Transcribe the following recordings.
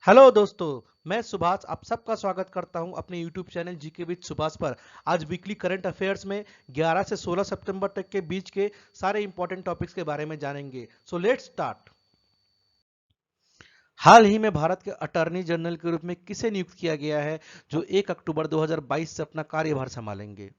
Hello दोस्तों, मैं सुभाष आप सबका स्वागत करता हूं अपने YouTube channel GK with Subhash पर। आज वीकली करंट अफेयर्स में 11 से 16 सितंबर तक के बीच के सारे इंपॉर्टेंट टॉपिक्स के बारे में जानेंगे। So let's start. हाल ही में भारत के अटॉर्नी जनरल के रूप में किसे नियुक्त किया गया है जो 1 अक्टूबर 2022 से अपना कार्यभार संभालेंगे?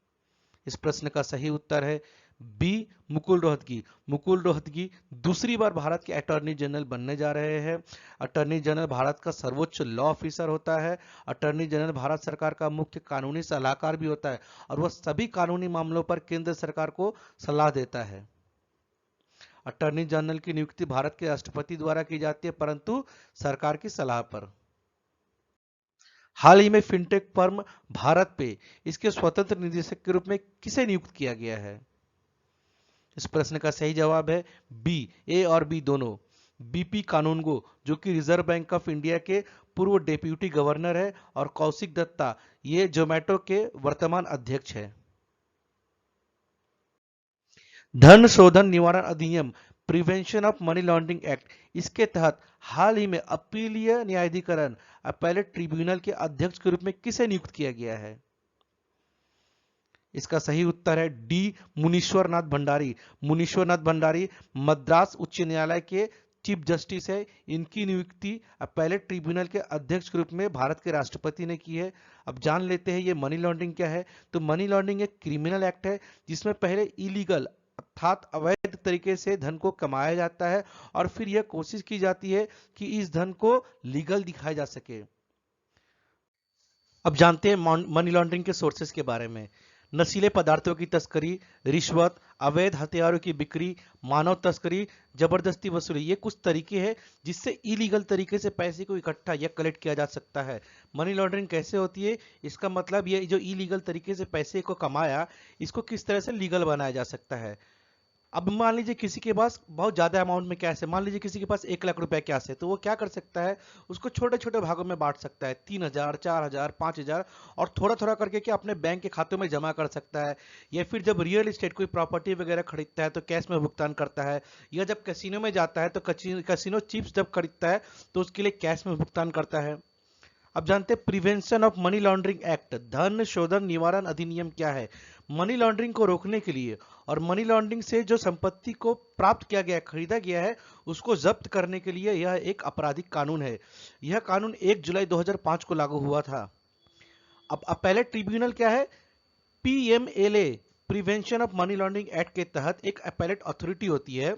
इस प्रश्न का सही उत्तर है बी मुकुल रोहतगी। मुकुल रोहतगी दूसरी बार भारत के अटॉर्नी जनरल बनने जा रहे हैं। अटॉर्नी जनरल भारत का सर्वोच्च लॉ ऑफिसर होता है। अटॉर्नी जनरल भारत सरकार का मुख्य कानूनी सलाहकार भी होता है और वह सभी कानूनी मामलों पर केंद्र सरकार को सलाह देता है। अटॉर्नी जनरल की नियुक्ति भारत के राष्ट्रपति द्वारा की जाती है परंतु सरकार की सलाह पर। हाल ही में फिनटेक फर्म भारत पे इसके स्वतंत्र निदेशक के रूप में किसे नियुक्त किया गया है? इस प्रश्न का सही जवाब है बी, ए और बी दोनों। बीपी कानूनगो जो कि रिजर्व बैंक ऑफ इंडिया के पूर्व डेप्यूटी गवर्नर है और कौशिक दत्ता ये जोमेटो के वर्तमान अध्यक्ष है। धन शोधन निवारण अधिनियम prevention of money laundering act, इसके तहत हाल ही में अपीलीय न्यायाधिकरण अपीलेट ट्रिब्यूनल के अध्यक्ष के रूप में किसे नियुक्त किया गया है? इसका सही उत्तर है डी, मुनीश्वर नाथ भंडारी। मुनीश्वर नाथ भंडारी मद्रास उच्च न्यायालय के चीफ जस्टिस है। इनकी नियुक्ति अपीलेट ट्रिब्यूनल के अध्यक्ष के रूप में भारत के राष्ट्रपति ने की है। अब जान लेते हैं ये मनी लॉन्ड्रिंग क्या है। तो मनी लॉन्ड्रिंग एक क्रिमिनल एक्ट है जिसमें पहले इलीगल अर्थात अवैध तरीके से धन को कमाया जाता है और फिर यह कोशिश की जाती है कि इस धन को लीगल दिखाया जा सके। अब जानते हैं मनी लॉन्ड्रिंग के सोर्सेस के बारे में। नशीले पदार्थों की तस्करी, रिश्वत, अवैध हथियारों की बिक्री, मानव तस्करी, जबरदस्ती वसूली, ये कुछ तरीके हैं जिससे इलीगल तरीके से पैसे को इकट्ठा या कलेक्ट किया जा सकता है। मनी लॉन्ड्रिंग कैसे होती है? इसका मतलब ये जो इलीगल तरीके से पैसे को कमाया, इसको किस तरह से लीगल बनाया जा सकता है। अब मान लीजिए किसी के पास बहुत ज्यादा अमाउंट में कैश है, मान लीजिए किसी के पास 1 लाख रुपए कैश है, तो वो क्या कर सकता है, उसको छोटे छोटे भागों में बांट सकता है, 3,000, 4,000, 5,000 और थोड़ा थोड़ा करके क्या अपने बैंक के खातों में जमा कर सकता है। या फिर जब रियल एस्टेट कोई प्रॉपर्टी वगैरह खरीदता है तो कैश में भुगतान करता है, या जब कैसीनो में जाता है तो कैसीनो चिप्स जब खरीदता है तो उसके लिए कैश में भुगतान करता है। अब जानते हैं prevention of money laundering act, धन शोधन निवारण अधिनियम क्या है। मनी लॉन्ड्रिंग को रोकने के लिए और मनी लॉन्ड्रिंग से जो संपत्ति को प्राप्त किया गया, खरीदा गया है, उसको जब्त करने के लिए यह एक आपराधिक कानून है। यह कानून 1 जुलाई 2005 को लागू हुआ था। अब अपीलेट ट्रिब्यूनल क्या है? PMLA prevention of money laundering act के तहत एक अपीलेट अथॉरिटी होती है।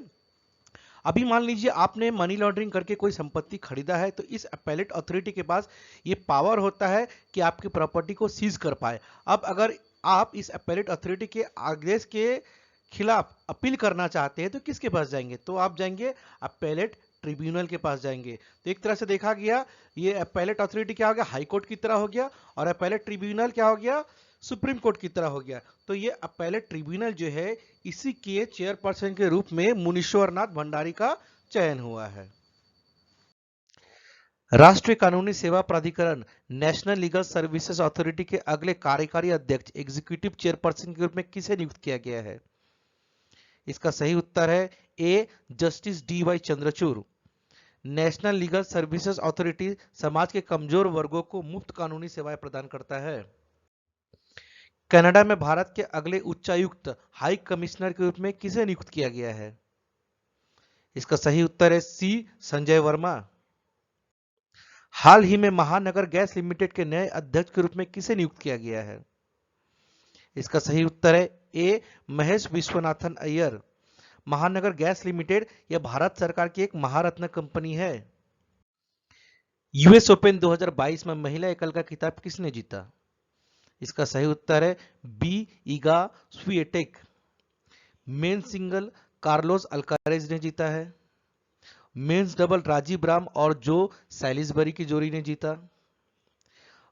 अभी मान लीजिए आपने मनी लॉन्ड्रिंग करके कोई संपत्ति खरीदा है तो इस अपीलेट अथॉरिटी के पास ये पावर होता है कि आपकी प्रॉपर्टी को सीज कर पाए। अब अगर आप इस अपीलेट अथॉरिटी के आदेश के खिलाफ अपील करना चाहते हैं तो किसके पास जाएंगे? तो आप जाएंगे अपीलेट ट्रिब्यूनल के पास जाएंगे। तो एक तरह से देखा गया ये अपीलेट अथॉरिटी क्या हो गया, हाई कोर्ट की तरह हो गया, और अपीलेट ट्रिब्यूनल क्या हो गया, सुप्रीम कोर्ट की तरह हो गया। तो ये अपीलेट ट्रिब्यूनल जो है इसी के चेयरपर्सन के रूप में मुनीश्वर नाथ भंडारी का चयन हुआ है। राष्ट्रीय कानूनी सेवा प्राधिकरण नेशनल लीगल सर्विसेज अथॉरिटी के अगले कार्यकारी अध्यक्ष एग्जीक्यूटिव चेयरपर्सन के रूप में किसे नियुक्त किया गया है? इसका सही उत्तर है A, justice D Y Chandrachud. National legal services authority समाज के कमजोर वर्गों को मुफ्त कानूनी सेवाएं प्रदान करता है। कनाडा में भारत के अगले उच्चायुक्त हाई कमिश्नर के रूप में किसे नियुक्त किया गया है? इसका सही उत्तर है सी, संजय वर्मा। हाल ही में महानगर गैस लिमिटेड के नए अध्यक्ष के रूप में किसे नियुक्त किया गया है? इसका सही उत्तर है ए, महेश विश्वनाथन अय्यर। महानगर गैस लिमिटेड यह भारत सरकार की एक महारत्न कंपनी है। यूएस ओपन 2022 में महिला एकल का खिताब किसने जीता? इसका सही उत्तर है B, Iga Swiatek. Men single Carlos Alcaraz ने जीता है। मेंस डबल राजीव राम और जो सैलिसबरी की जोड़ी ने जीता।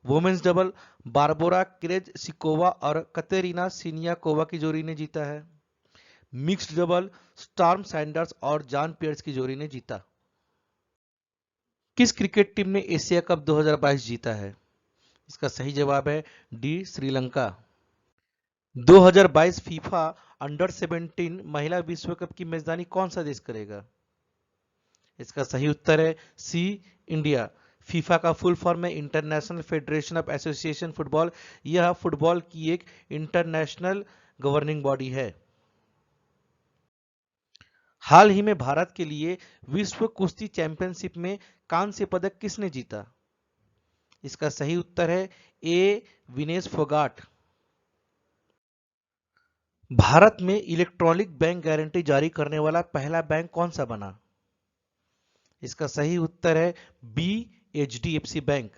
वुमेन्स डबल बारबोरा क्रेजसिकोवा और कतेरिना सिनियाकोवा की जोड़ी ने जीता है। मिक्स्ड डबल स्टॉर्म सैंडर्स और जॉन पियर्स की जोड़ी ने जीता। किस क्रिकेट टीम ने एशिया कप 2022 जीता है? इसका सही जवाब है डी, श्रीलंका। 2022 फीफा अंडर 17 महिला विश्व कप की मेजबानी कौन सा देश करेगा? इसका सही उत्तर है सी, इंडिया। फीफा का फुल फॉर्म है international federation of association football. यह फुटबॉल की एक इंटरनेशनल गवर्निंग बॉडी है। हाल ही में भारत के लिए विश्व कुश्ती चैंपियनशिप में कांस्य पदक किसने जीता? इसका सही उत्तर है ए विनेश फोगाट। भारत में इलेक्ट्रॉनिक बैंक गारंटी जारी करने वाला पहला बैंक कौन सा बना? इसका सही उत्तर है B HDFC bank.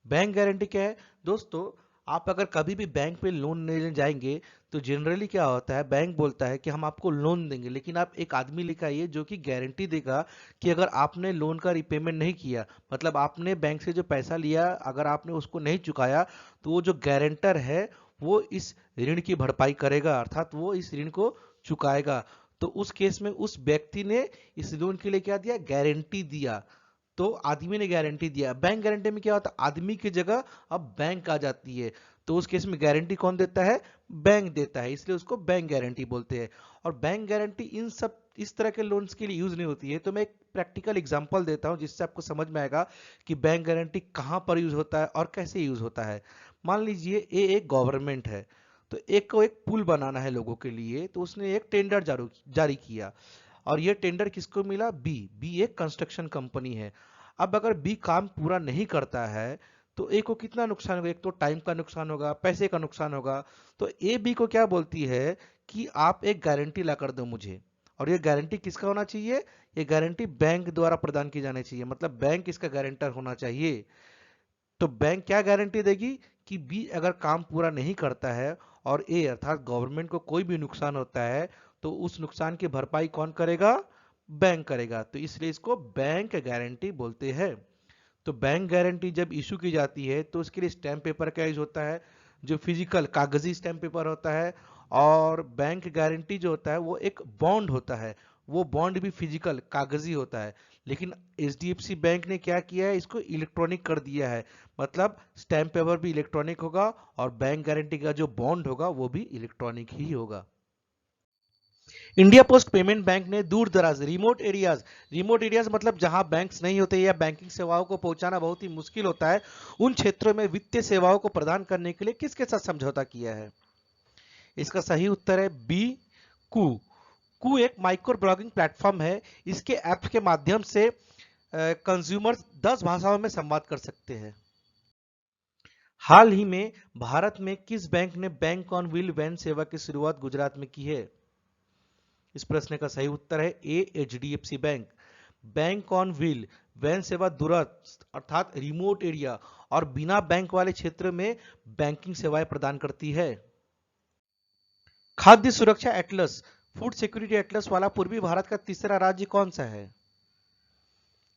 Bank guarantee क्या है दोस्तों? आप अगर कभी भी बैंक पे लोन लेने जाएंगे तो जनरली क्या होता है, बैंक बोलता है कि हम आपको लोन देंगे, लेकिन आप एक आदमी लेकर आइए जो कि गारंटी देगा कि अगर आपने लोन का रिपेमेंट नहीं किया, मतलब आपने बैंक से जो पैसा लिया अगर आपने उसको नहीं चुकाया, तो वो जो गारंटर है वो इस ऋण की भरपाई करेगा, अर्थात वो इस ऋण को चुकाएगा। तो उस केस में उस व्यक्ति ने इस लोन के लिए क्या दिया? गारंटी दिया। तो आदमी ने गारंटी दिया। बैंक गारंटी में क्या होता है? आदमी की जगह अब बैंक आ जाती है, तो उस केस में गारंटी कौन देता है? बैंक देता है, इसलिए उसको बैंक गारंटी बोलते हैं। और बैंक गारंटी इन सब इस तरह के लोन्स के लिए यूज नहीं होती है। तो मैं एक प्रैक्टिकल एग्जांपल देता हूं जिससे आपको समझ में आएगा कि बैंक गारंटी कहां पर यूज होता है और कैसे यूज होता है। मान लीजिए ये एक गवर्नमेंट है, तो एक को एक पुल बनाना है लोगों के लिए, तो उसने एक टेंडर जारी किया, और ये टेंडर किसको मिला? बी एक कंस्ट्रक्शन कंपनी है। अब अगर बी काम पूरा नहीं करता है तो ए को कितना नुकसान होगा? एक तो टाइम का नुकसान होगा, पैसे का नुकसान होगा। तो ए बी को क्या बोलती है कि आप एक गारंटी ला कर दो मुझे, और ये गारंटी किसका होना चाहिए? ये गारंटी बैंक द्वारा प्रदान की जानी चाहिए, मतलब बैंक इसका गारंटर होना चाहिए। तो बैंक क्या गारंटी देगी कि बी अगर काम पूरा नहीं करता है और ए अर्थात गवर्नमेंट को कोई भी नुकसान होता है, तो उस नुकसान की भरपाई कौन करेगा? बैंक करेगा। तो इसलिए इसको बैंक गारंटी बोलते हैं। तो बैंक गारंटी जब इशू की जाती है तो उसके लिए स्टैम्प पेपर का यूज होता है, जो फिजिकल कागजी स्टैम्प पेपर होता है। और बैंक गारंटी जो होता है वो एक बॉन्ड होता है, वो बॉन्ड भी फिजिकल कागजी होता है। लेकिन एचडीएफसी बैंक ने क्या किया है? इसको इलेक्ट्रॉनिक कर दिया है, मतलब स्टैम्प पेपर भी इलेक्ट्रॉनिक होगा और बैंक गारंटी का जो बॉन्ड होगा वो भी इलेक्ट्रॉनिक ही होगा। इंडिया पोस्ट पेमेंट बैंक ने दूर दराज रिमोट एरियाज मतलब जहां बैंक्स नहीं होते या बैंकिंग सेवाओं को पहुंचाना बहुत ही मुश्किल होता है, उन क्षेत्रों में वित्तीय सेवाओं को प्रदान करने के लिए किसके साथ समझौता किया है? इसका सही उत्तर है बी कू। कू एक माइक्रो ब्लॉगिंग प्लेटफॉर्म है। इसके ऐप के माध्यम से कंज्यूमर्स 10 भाषाओं में संवाद कर सकते हैं। हाल ही में भारत में किस बैंक ने बैंक ऑन व्हील वैन सेवा की शुरुआत गुजरात में की है? इस प्रश्न का सही उत्तर है A HDFC bank. Bank on wheel van सेवा दूरस्थ अर्थात रिमोट एरिया और बिना बैंक वाले क्षेत्र में बैंकिंग सेवाएं प्रदान करती है। खाद्य सुरक्षा एटलस फूड सिक्योरिटी एटलस वाला पूर्वी भारत का तीसरा राज्य कौन सा है?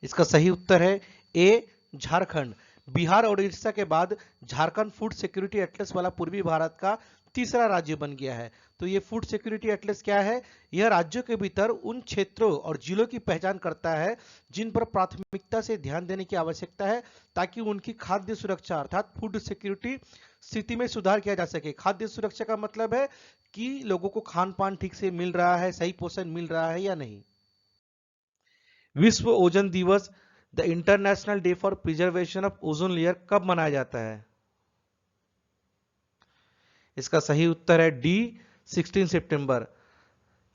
इसका सही उत्तर है ए झारखंड। बिहार और उड़ीसा के बाद झारखंड फूड सिक्योरिटी एटलस वाला पूर्वी भारत का तीसरा राज्य बन गया है। तो ये फूड सिक्योरिटी एटलस क्या है? यह राज्यों के भीतर उन क्षेत्रों और जिलों की पहचान करता है जिन पर प्राथमिकता से ध्यान देने की आवश्यकता है, ताकि उनकी खाद्य सुरक्षा अर्थात फूड सिक्योरिटी स्थिति में सुधार किया जा सके। खाद्य सुरक्षा का मतलब है कि लोगों को खान पान ठीक से मिल रहा है, सही पोषण मिल रहा है या नहीं। विश्व ओजोन दिवस the international day for preservation of ozone layer कब मनाया जाता है? इसका सही उत्तर है डी 16 सितंबर।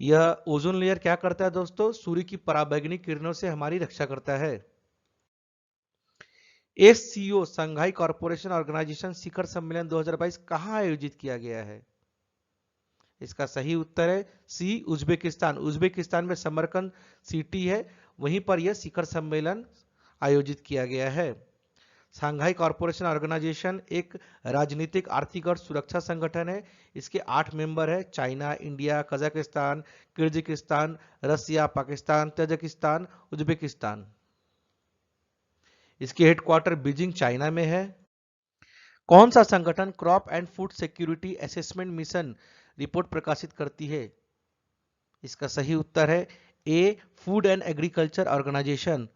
यह ओजोन लेयर क्या करता है दोस्तों? सूर्य की पराबैंगनी किरणों से हमारी रक्षा करता है। एससीओ संघाई कॉरपोरेशन ऑर्गेनाइजेशन शिखर सम्मेलन 2022 कहां आयोजित किया गया है? इसका सही उत्तर है सी उज्बेकिस्तान। उज्बेकिस्तान में समरकंद सिटी है, वहीं पर यह शिखर सम्मेलन आयोजित किया गया है। शंघाई कॉरपोरेशन ऑर्गेनाइजेशन एक राजनीतिक, आर्थिक और सुरक्षा संगठन है। इसके 8 मेंबर है: China, India, Kazakhstan, Kyrgyzstan, Russia, Pakistan, Tajikistan, Uzbekistan. इसके हेडक्वार्टर बीजिंग चाइना में है। कौन सा संगठन crop and food security assessment mission report प्रकाशित करती है? इसका सही उत्तर है A food and agriculture organisation.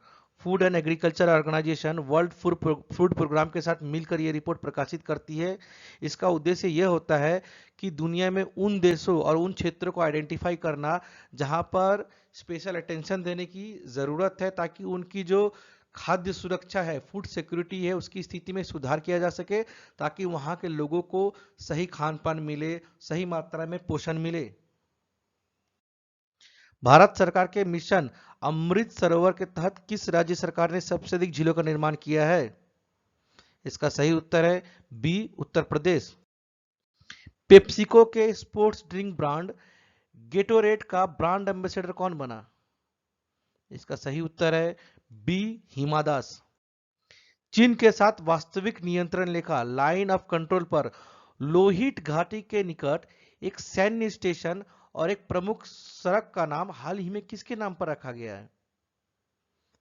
Food and agriculture organisation world food programme के साथ मिलकर यह रिपोर्ट प्रकाशित करती है। इसका उद्देश्य यह होता है कि दुनिया में उन देशों और उन क्षेत्रों को आइडेंटिफाई करना जहां पर स्पेशल अटेंशन देने की जरूरत है, ताकि उनकी जो खाद्य सुरक्षा है, फूड सिक्योरिटी है, उसकी स्थिति में सुधार किया जा सके ताकि वहां के लोगों को सही खान पान मिले, सही मात्रा में पोषण मिले। भारत सरकार के मिशन अमृत सरोवर के तहत किस राज्य सरकार ने सबसे अधिक झीलों का निर्माण किया है? इसका सही उत्तर है बी, उत्तर प्रदेश। पेप्सिको के स्पोर्ट्स ड्रिंक ब्रांड गेटोरेड का ब्रांड एम्बेसडर कौन बना? इसका सही उत्तर है बी, हिमा दास। चीन के साथ वास्तविक नियंत्रण रेखा लाइन ऑफ कंट्रोल पर लोहित घाटी के निकट एक सैन्य स्टेशन और एक प्रमुख सड़क का नाम हाल ही में किसके नाम पर रखा गया है?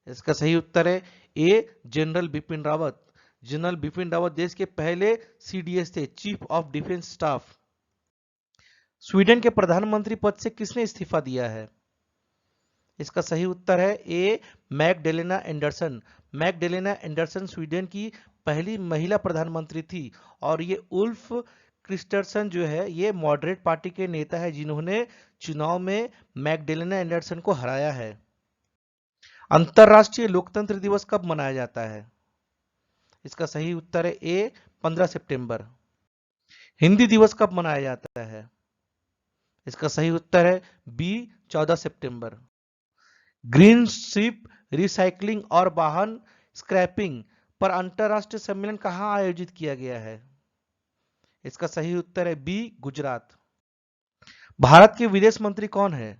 इसका सही उत्तर है ए, जनरल बिपिन रावत। जनरल बिपिन रावत देश के पहले सीडीएस थे, chief of defence staff. Sweden के प्रधानमंत्री पद से किसने इस्तीफा दिया है? इसका सही उत्तर है ए, Magdalena Anderson. Magdalena Anderson Sweden की पहली महिला प्रधानमंत्री थी और ये उल्फ क्रिस्टरसन जो है ये मॉडरेट पार्टी के नेता है जिन्होंने चुनाव में मैगडेलेना एंडरसन को हराया है। अंतरराष्ट्रीय लोकतंत्र दिवस कब मनाया जाता है? इसका सही उत्तर है ए, 15 सितंबर। हिंदी दिवस कब मनाया जाता है? इसका सही उत्तर है बी, 14 सितंबर। ग्रीन शिप रिसाइकलिंग और वाहन स्क्रैपिंग पर अंतरराष्ट्रीय सम्मेलन कहां आयोजित किया गया है? इसका सही उत्तर है बी, गुजरात। भारत के विदेश मंत्री कौन है?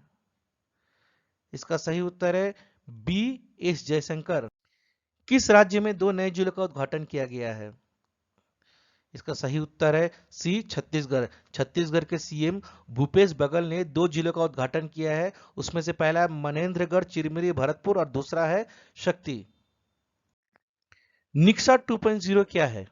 इसका सही उत्तर है बी, एस जयशंकर। किस राज्य में 2 नए जिलों का उद्घाटन किया गया है? इसका सही उत्तर है सी, छत्तीसगढ़। छत्तीसगढ़ के सीएम भूपेश बघेल ने 2 जिलों का उद्घाटन किया है, उसमें से पहला है मनेन्द्रगढ़, चिरमिरी, भरतपुर और दूसरा है शक्ति। निक्शा 2.0 क्या है?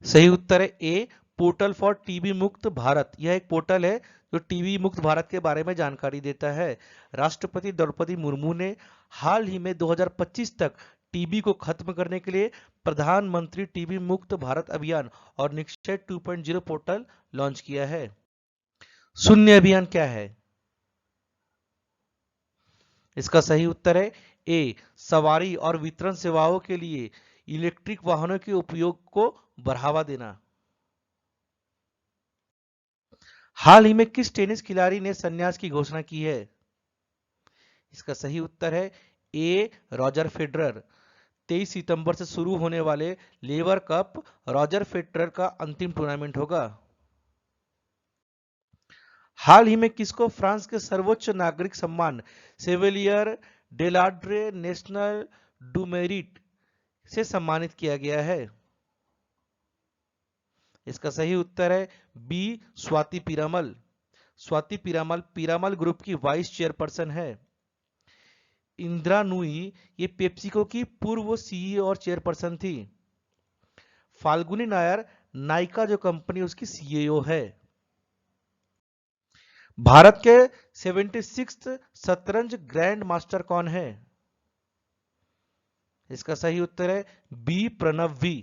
सही उत्तर है ए, पोर्टल फॉर टीबी मुक्त भारत। यह एक पोर्टल है जो टीबी मुक्त भारत के बारे में जानकारी देता है। राष्ट्रपति द्रौपदी मुर्मू ने हाल ही में 2025 तक टीबी को खत्म करने के लिए प्रधानमंत्री टीबी मुक्त भारत अभियान और निक्षय 2.0 पोर्टल लॉन्च किया है। शून्य अभियान क्या है? इसका सही उत्तर है ए, सवारी और वितरण सेवाओं के लिए इलेक्ट्रिक वाहनों के उपयोग को बढ़ावा देना। हाल ही में किस टेनिस खिलाड़ी ने संन्यास की घोषणा की है? इसका सही उत्तर है ए, रॉजर फेडरर। 23 सितंबर से शुरू होने वाले लेवर कप रॉजर फेडरर का अंतिम टूर्नामेंट होगा। हाल ही में किसको फ्रांस के सर्वोच्च नागरिक सम्मान सेवेलियर डेलार्ड्रे नेशनल डू मेरिट से सम्मानित किया गया है? इसका सही उत्तर है बी, स्वाति पीरामल। स्वाति पीरामल पीरामल ग्रुप की वाइस चेयरपर्सन है। इंदिरा नूई ये पेप्सिको की पूर्व सीईओ और चेयरपर्सन थी। फाल्गुनी नायर नाइका जो कंपनी उसकी सीईओ है। भारत के 76th शतरंज ग्रैंड मास्टर कौन है? इसका सही उत्तर है बी, प्रणव वी।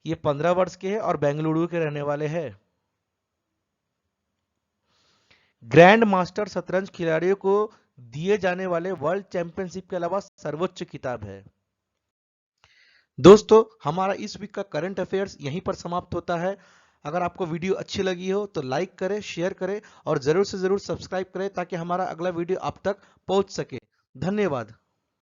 ये 15 वर्ष के हैं और बेंगलुरु के रहने वाले हैं। ग्रैंड मास्टर शतरंज खिलाड़ियों को दिए जाने वाले वर्ल्ड चैंपियनशिप के अलावा सर्वोच्च खिताब है। दोस्तों, हमारा इस वीक का करंट अफेयर्स यहीं पर समाप्त होता है। अगर आपको वीडियो अच्छी लगी हो तो लाइक करें, शेयर करें और जरूर से जरूर सब्सक्राइब करें ताकि हमारा अगला वीडियो आप तक पहुंच सके। धन्यवाद।